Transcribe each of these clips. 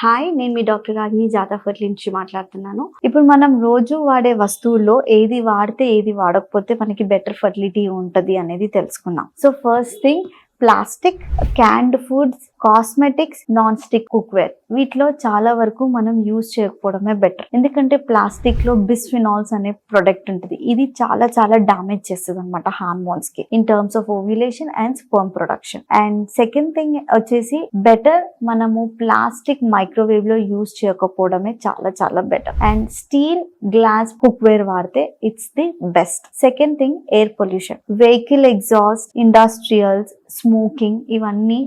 Hi, నేను మీ doctor రాగిని జాతా fertility నుంచి మాట్లాడుతున్నాను. ఇప్పుడు మనం రోజు వాడే వస్తువుల్లో ఏది వాడితే ఏది వాడకపోతే మనకి బెటర్ ఫర్టిలిటీ ఉంటది అనేది తెలుసుకుందాం. So first thing, plastic, canned foods, cosmetics, non stick cookware, వీటిలో చాలా వరకు మనం యూజ్ చేయకపోవడమే బెటర్. ఎందుకంటే ప్లాస్టిక్ లో బిస్ఫినాల్స్ అనే ప్రొడక్ట్ ఉంటుంది. ఇది చాలా చాలా డామేజ్ చేస్తుంది అనమాట హార్మోన్స్ కి in terms of ovulation and sperm production. And second thing వచ్చేసి, బెటర్ మనము ప్లాస్టిక్ మైక్రోవేవ్ లో యూజ్ చేయకపోవడమే చాలా చాలా better. And steel, glass cookware వాడితే it's the best. Second thing, air pollution, vehicle exhaust, industrials, smoking, ఇవన్నీ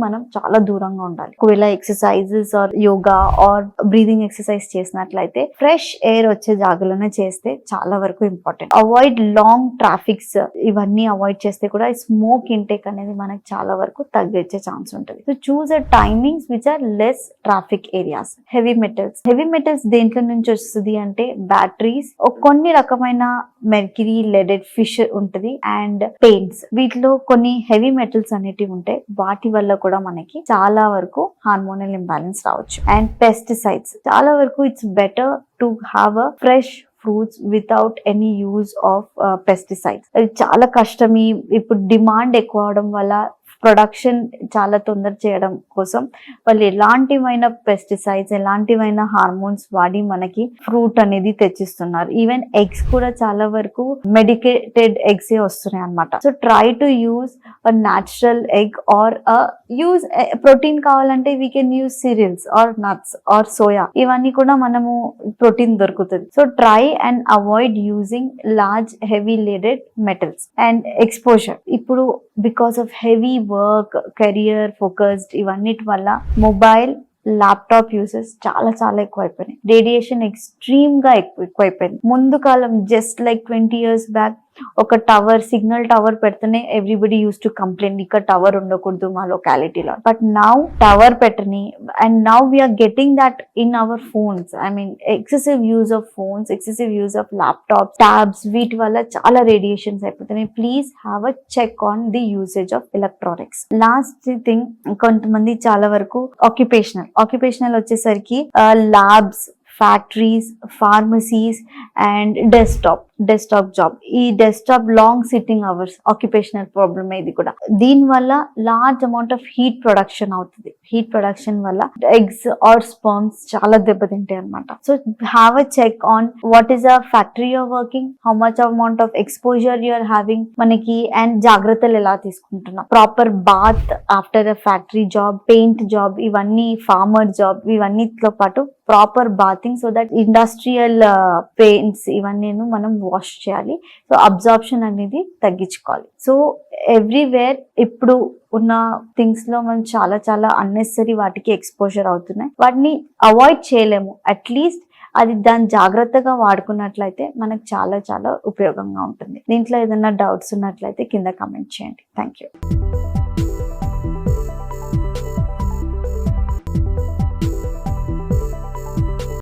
మనం చాలా దూరంగా ఉండాలి. ఒకవేళ exercises or yoga or breathing exercise చేసినట్లయితే ఫ్రెష్ ఎయిర్ వచ్చే జాగాలోనే చేస్తే చాలా వరకు ఇంపార్టెంట్. అవాయిడ్ లాంగ్ ట్రాఫిక్స్, ఇవన్నీ అవాయిడ్ చేస్తే కూడా స్మోక్ ఇంటేక్ అనేది మనకి చాలా వరకు తగ్గించే ఛాన్స్ ఉంటుంది. So choose a timings which are less traffic areas. Heavy metals దేంట్లో నుంచి వస్తుంది అంటే బ్యాటరీస్, కొన్ని రకమైన మెర్క్యూరీ, లెడెడ్, ఫిష్ ఉంటుంది, అండ్ పెయింట్స్. వీటిలో కొన్ని హెవీ మెటల్స్ అనేటివి ఉంటాయి. వాటి వల్ల కూడా మనకి చాలా వరకు హార్మోనల్ ఇంబ్యాలెన్స్ రావచ్చు. అండ్ పెస్టిసైడ్స్, చాలా వరకు it's better to have a fresh fruits without any use of pesticides. అది చాలా కష్టం. ఇప్పుడు డిమాండ్ ఎక్కువ అవడం వల్ల ప్రొడక్షన్ చాలా తొందర చేయడం కోసం వాళ్ళు ఎలాంటివైనా పెస్టిసైడ్స్, ఎలాంటివైనా హార్మోన్స్ వాడి మనకి ఫ్రూట్ అనేది తెచ్చిస్తున్నారు. ఈవెన్ ఎగ్స్ కూడా చాలా వరకు మెడికేటెడ్ ఎగ్స్ వస్తున్నాయి అనమాట. So try to use a natural egg or use protein కావాలంటే we can use cereals or nuts or soya, ఇవన్నీ కూడా మనము ప్రోటీన్ దొరుకుతుంది. So try and avoid using large heavy laden metals. And exposure, ఇప్పుడు because of heavy work, career focused, ఇవన్నిటి వల్ల mobile, laptop uses చాలా చాలా ఎక్కువైపోయినాయి. రేడియేషన్ ఎక్స్ట్రీమ్ గా ఎక్కువైపోయింది. ముందు కాలం జస్ట్ లైక్ 20 years బ్యాక్ ఒక టవర్, సిగ్నల్ టవర్ పెడితేనే ఎవ్రీబడి యూస్ టు కంప్లైంట్, ఇక్కడ టవర్ ఉండకూడదు మా లొకాలిటీలో. బట్ నౌ టవర్ పెట్టని, and now we're getting that in our phones. I mean excessive use of phones, excessive use of laptop, tabs, వీటి వల్ల చాలా రేడియేషన్స్ అయిపోతున్నాయి. Please have a check on the usage of electronics. Last thing, కొంతమంది చాలా వరకు occupational వచ్చేసరికి labs, factories, pharmacies and desktop job. ఈ desktop long sitting hours occupational problem. ఇది కూడా దీని వల్ల large amount of heat production అవుతుంది. హీట్ ప్రొడక్షన్ వల్ల ఎగ్స్ ఆర్ స్పర్మ్స్ చాలా దెబ్బతింటాయి అనమాట. So have a check on what is a factory your working, how much amount of exposure you are having మనకి, అండ్ జాగ్రత్తలు ఎలా తీసుకుంటున్నాం. Proper bath after a factory job, paint job, ఇవన్నీ farmer job, ఇవన్నీతో పాటు proper bathing, so that industrial paints ఇవన్నీ మనం wash చేయాలి. సో అబ్జార్ప్షన్ అనేది తగ్గించుకోవాలి. సో ఎవ్రీవేర్ ఇప్పుడు ఉన్న థింగ్స్ లో మనం చాలా చాలా అన్నెసరీ వాటికి ఎక్స్పోజర్ అవుతున్నాయి. వాటిని అవాయిడ్ చేయలేము. అట్లీస్ట్ అది దాన్ని జాగ్రత్తగా వాడుకున్నట్లయితే మనకు చాలా చాలా ఉపయోగంగా ఉంటుంది. దీంట్లో ఏదైనా డౌట్స్ ఉన్నట్లయితే కింద కమెంట్ చేయండి. Thank you.